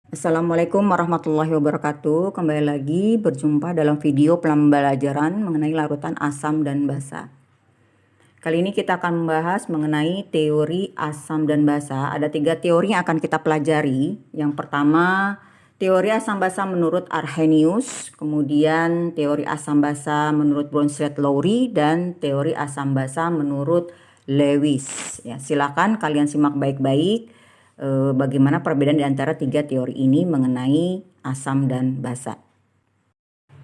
Assalamualaikum warahmatullahi wabarakatuh. Kembali lagi berjumpa dalam video pembelajaran mengenai larutan asam dan basa. Kali ini kita akan membahas mengenai teori asam dan basa. Ada 3 teori yang akan kita pelajari. Yang pertama, teori asam basa menurut Arrhenius, kemudian teori asam basa menurut Bronsted-Lowry, dan teori asam basa menurut Lewis. Ya, silakan kalian simak baik-baik bagaimana perbedaan di antara 3 teori ini mengenai asam dan basa.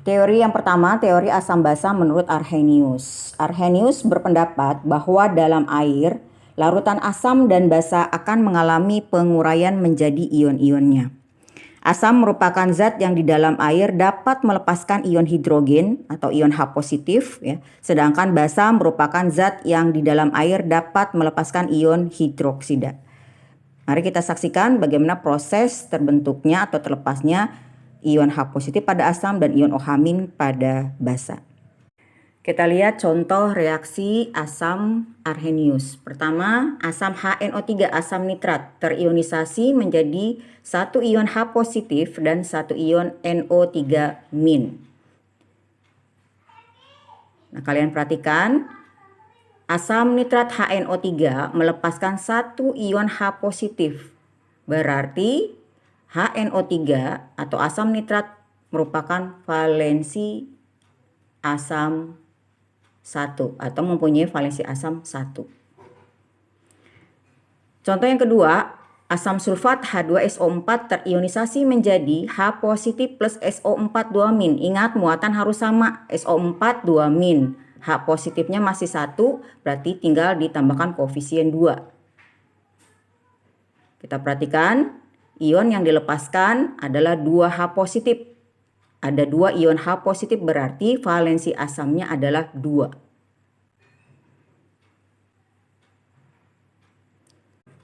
Teori yang pertama, teori asam basa menurut Arrhenius. Arrhenius berpendapat bahwa dalam air, larutan asam dan basa akan mengalami penguraian menjadi ion-ionnya. Asam merupakan zat yang di dalam air dapat melepaskan ion hidrogen atau ion H positif, ya. Sedangkan basa merupakan zat yang di dalam air dapat melepaskan ion hidroksida. Mari kita saksikan bagaimana proses terbentuknya atau terlepasnya ion H positif pada asam dan ion OH- pada basa. Kita lihat contoh reaksi asam Arrhenius. Pertama, asam HNO3 asam nitrat terionisasi menjadi 1 ion H positif dan 1 ion NO3-. Nah, kalian perhatikan asam nitrat HNO3 melepaskan 1 ion H positif. Berarti HNO3 atau asam nitrat merupakan valensi asam 1 atau mempunyai valensi asam 1. Contoh yang kedua, asam sulfat H2SO4 terionisasi menjadi H positif plus SO4 2-. Ingat, muatan harus sama, SO4 2-. H positifnya masih 1, berarti tinggal ditambahkan koefisien 2. Kita perhatikan, ion yang dilepaskan adalah 2H positif. Ada 2 ion H positif, berarti valensi asamnya adalah 2.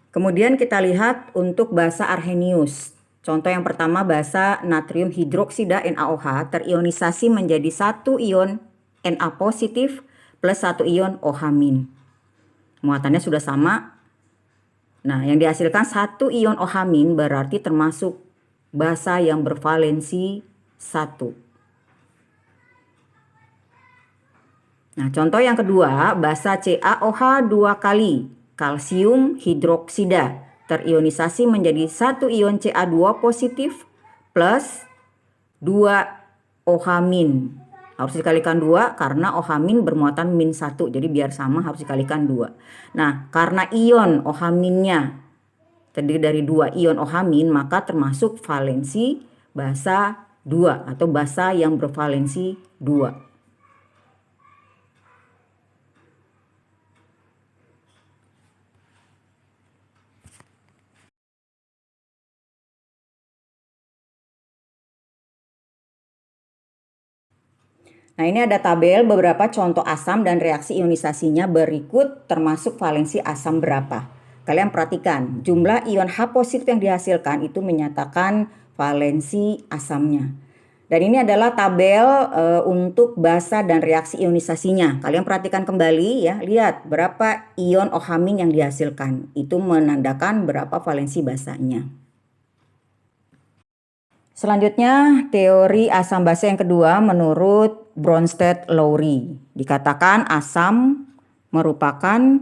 Kemudian kita lihat untuk basa Arrhenius. Contoh yang pertama, basa natrium hidroksida NaOH terionisasi menjadi 1 ion Na positif plus 1 ion OH-. Muatannya sudah sama. Nah, yang dihasilkan 1 ion OH- berarti termasuk basa yang bervalensi 1. Nah, contoh yang kedua, basa CaOH 2 kali kalsium hidroksida terionisasi menjadi 1 ion Ca2 positif plus 2 OH-. Harus dikalikan 2 karena OH- bermuatan -1. Jadi biar sama harus dikalikan 2. Nah, karena ion OH-nya terdiri dari 2 ion OH-, maka termasuk valensi basa 2 atau basa yang bervalensi 2. Nah, ini ada tabel beberapa contoh asam dan reaksi ionisasinya berikut termasuk valensi asam berapa. Kalian perhatikan, jumlah ion H positif yang dihasilkan itu menyatakan valensi asamnya. Dan ini adalah tabel untuk basa dan reaksi ionisasinya. Kalian perhatikan kembali ya, lihat berapa ion OH- yang dihasilkan. Itu menandakan berapa valensi basanya. Selanjutnya, teori asam basa yang kedua menurut Bronsted-Lowry. Dikatakan asam merupakan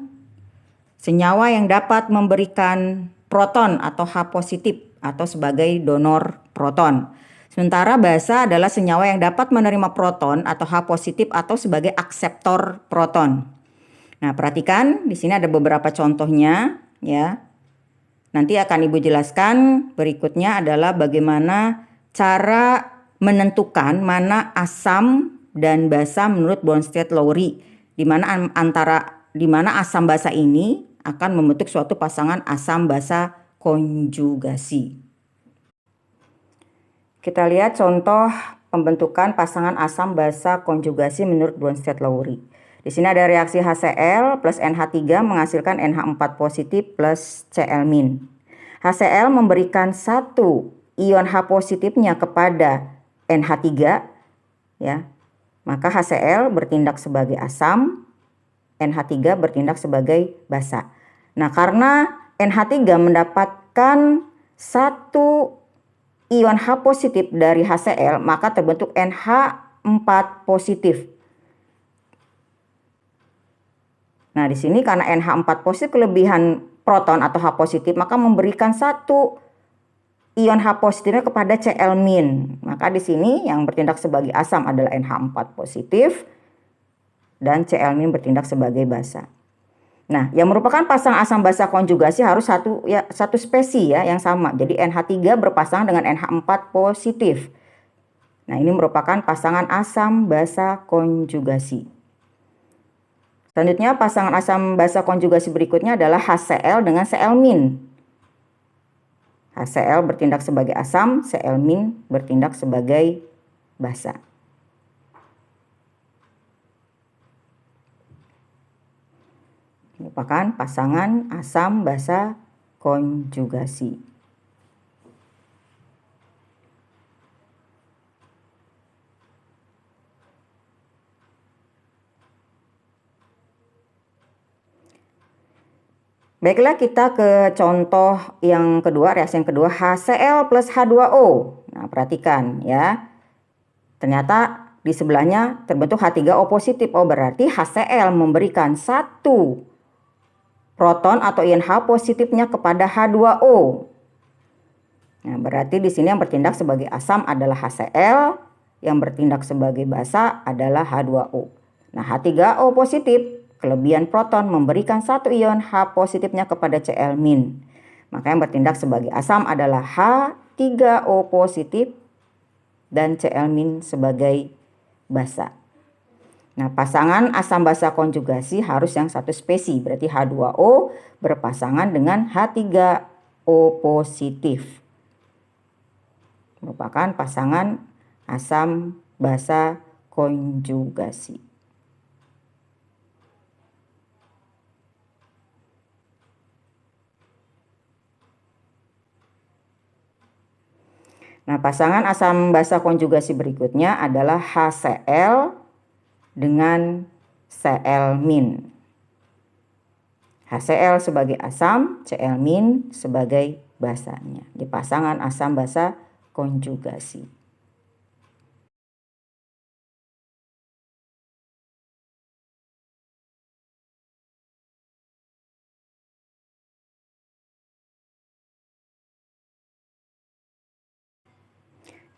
senyawa yang dapat memberikan proton atau H positif atau sebagai donor proton. Sementara basa adalah senyawa yang dapat menerima proton atau H positif atau sebagai akseptor proton. Nah, perhatikan di sini ada beberapa contohnya ya. Nanti akan Ibu jelaskan. Berikutnya adalah bagaimana cara menentukan mana asam dan basa menurut Bronsted-Lowry, di mana asam basa ini akan membentuk suatu pasangan asam basa konjugasi. Kita lihat contoh pembentukan pasangan asam basa konjugasi menurut Bronsted-Lowry. Di sini ada reaksi HCl plus NH3 menghasilkan NH4 positif plus Cl-. HCl memberikan 1 ion H positifnya kepada NH3 ya. Maka HCl bertindak sebagai asam, NH3 bertindak sebagai basa. Nah, karena NH3 mendapatkan 1 ion H positif dari HCl, maka terbentuk NH4 positif. Nah, di sini karena NH4 positif kelebihan proton atau H positif, maka memberikan satu ion H positifnya kepada Cl-. Maka di sini yang bertindak sebagai asam adalah NH4 positif dan Cl- bertindak sebagai basa. Nah, yang merupakan pasangan asam basa konjugasi harus satu spesi ya yang sama. Jadi NH3 berpasangan dengan NH4 positif. Nah, ini merupakan pasangan asam basa konjugasi. Selanjutnya pasangan asam basa konjugasi berikutnya adalah HCl dengan Cl-. HCl bertindak sebagai asam, Cl- bertindak sebagai basa. Merupakan pasangan asam basa konjugasi. Baiklah, kita ke contoh yang kedua, reaksi yang kedua, HCl plus H2O. Nah, perhatikan ya. Ternyata di sebelahnya terbentuk H3O positif. Oh, berarti HCl memberikan satu proton atau ion H positifnya kepada H2O. Nah, berarti di sini yang bertindak sebagai asam adalah HCl, yang bertindak sebagai basa adalah H2O. Nah, H3O positif, kelebihan proton memberikan satu ion H positifnya kepada Cl-. Maka yang bertindak sebagai asam adalah H3O positif dan Cl- sebagai basa. Nah, pasangan asam basa konjugasi harus yang satu spesi, berarti H2O berpasangan dengan H3O positif. Merupakan pasangan asam basa konjugasi. Nah, pasangan asam basa konjugasi berikutnya adalah HCl dengan Cl-. HCl sebagai asam, Cl- sebagai basanya. Di pasangan asam basa konjugasi.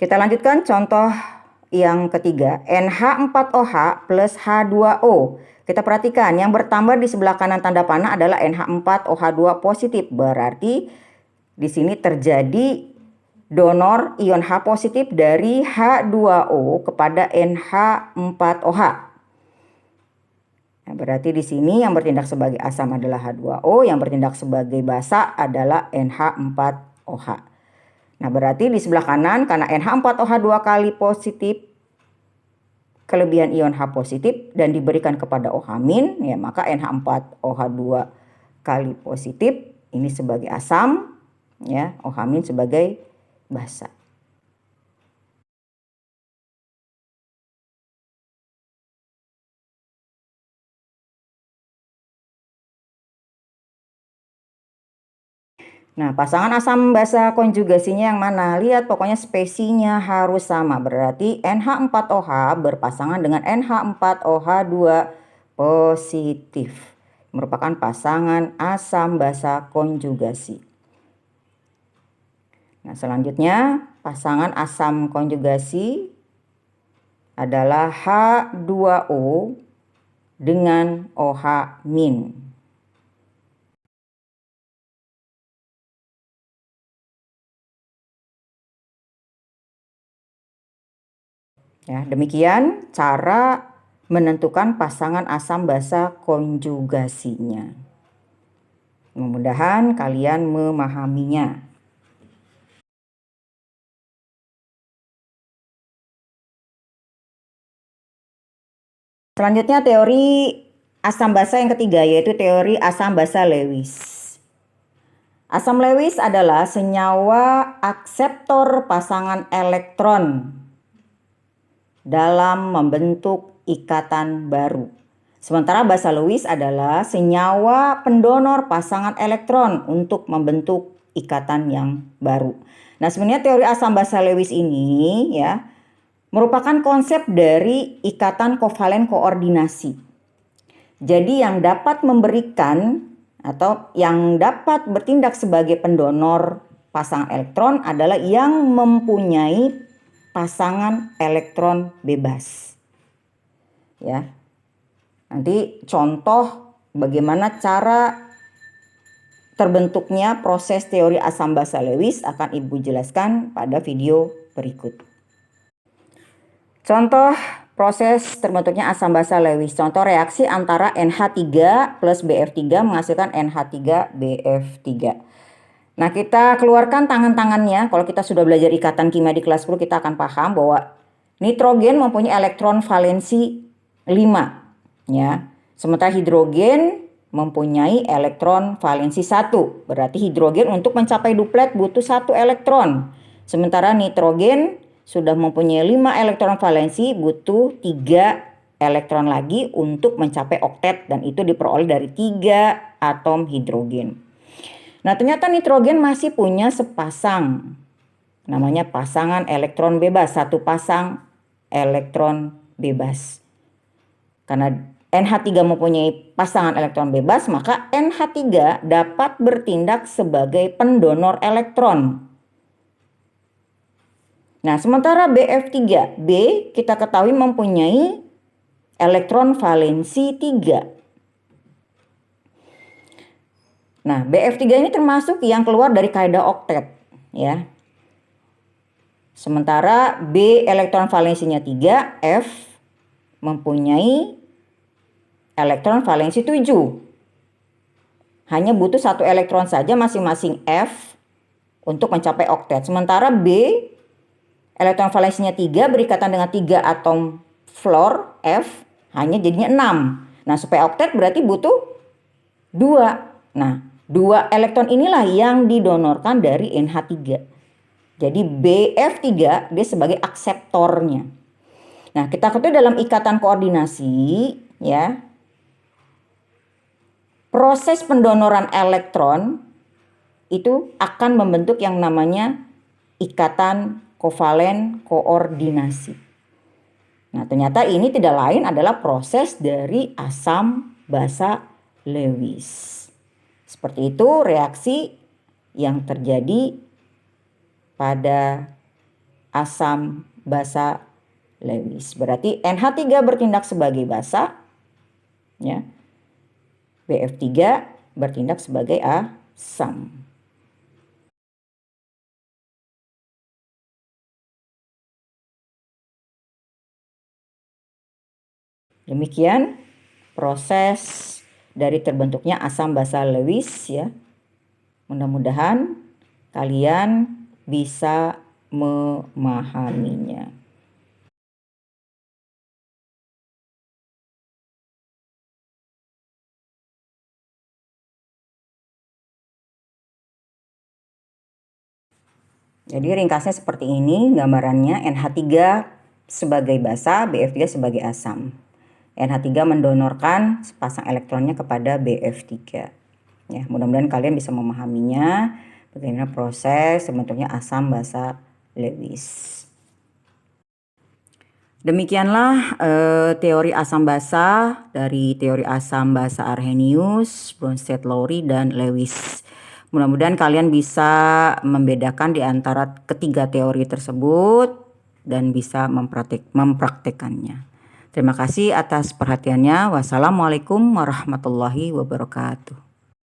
Kita lanjutkan contoh yang ketiga, NH4OH plus H2O. Kita perhatikan yang bertambah di sebelah kanan tanda panah adalah NH4OH2 positif. Berarti di sini terjadi donor ion H positif dari H2O kepada NH4OH. Nah, berarti di sini yang bertindak sebagai asam adalah H2O, yang bertindak sebagai basa adalah NH4OH. Nah, berarti di sebelah kanan karena NH4OH 2 kali positif kelebihan ion H positif dan diberikan kepada OH-, ya maka NH4OH 2 kali positif ini sebagai asam, ya, OH- sebagai basa. Nah, pasangan asam basa konjugasinya yang mana? Lihat, pokoknya spesinya harus sama. Berarti NH4OH berpasangan dengan NH4OH 2 positif. Merupakan pasangan asam basa konjugasi. Nah, selanjutnya pasangan asam konjugasi adalah H2O dengan OH-. Ya, demikian cara menentukan pasangan asam basa konjugasinya. Mudah-mudahan kalian memahaminya. Selanjutnya teori asam basa yang ketiga, yaitu teori asam basa Lewis. Asam Lewis adalah senyawa akseptor pasangan elektron dalam membentuk ikatan baru. Sementara basa Lewis adalah senyawa pendonor pasangan elektron untuk membentuk ikatan yang baru. Nah, sebenarnya teori asam basa Lewis ini ya merupakan konsep dari ikatan kovalen koordinasi. Jadi yang dapat memberikan atau yang dapat bertindak sebagai pendonor pasangan elektron adalah yang mempunyai pasangan elektron bebas. Ya. Nanti contoh bagaimana cara terbentuknya proses teori asam basa Lewis akan Ibu jelaskan pada video berikut. Contoh proses terbentuknya asam basa Lewis. Contoh reaksi antara NH3 plus BF3 menghasilkan NH3BF3. Nah, kita keluarkan tangan-tangannya. Kalau kita sudah belajar ikatan kimia di kelas 10, kita akan paham bahwa nitrogen mempunyai elektron valensi 5. Ya. Sementara hidrogen mempunyai elektron valensi 1. Berarti hidrogen untuk mencapai duplet butuh 1 elektron. Sementara nitrogen sudah mempunyai 5 elektron valensi, butuh 3 elektron lagi untuk mencapai oktet, dan itu diperoleh dari 3 atom hidrogen. Nah, ternyata nitrogen masih punya sepasang, namanya pasangan elektron bebas, satu pasang elektron bebas. Karena NH3 mempunyai pasangan elektron bebas, maka NH3 dapat bertindak sebagai pendonor elektron. Nah, sementara BF3B kita ketahui mempunyai elektron valensi 3. Nah, BF3 ini termasuk yang keluar dari kaidah oktet, ya. Sementara B elektron valensinya 3, F mempunyai elektron valensi 7. Hanya butuh 1 elektron saja masing-masing F untuk mencapai oktet. Sementara B elektron valensinya 3 berikatan dengan 3 atom fluor F, hanya jadinya 6. Nah, supaya oktet berarti butuh 2. Nah, 2 elektron inilah yang didonorkan dari NH3. Jadi BF3 dia sebagai akseptornya. Nah, kita ketahui dalam ikatan koordinasi ya, proses pendonoran elektron itu akan membentuk yang namanya ikatan kovalen koordinasi. Nah, ternyata ini tidak lain adalah proses dari asam basa Lewis. Seperti itu reaksi yang terjadi pada asam basa Lewis. Berarti NH3 bertindak sebagai basa, ya. BF3 bertindak sebagai asam. Demikian proses dari terbentuknya asam basa Lewis ya. Mudah-mudahan kalian bisa memahaminya. Jadi ringkasnya seperti ini gambarannya, NH3 sebagai basa, BF3 sebagai asam. NH3 mendonorkan sepasang elektronnya kepada BF3. Ya, mudah-mudahan kalian bisa memahaminya bagaimana proses terbentuknya asam basa Lewis. Demikianlah teori asam basa dari teori asam basa Arrhenius, Bronsted-Lowry, dan Lewis. Mudah-mudahan kalian bisa membedakan di antara ketiga teori tersebut dan bisa mempraktekannya. Terima kasih atas perhatiannya. Wassalamualaikum warahmatullahi wabarakatuh.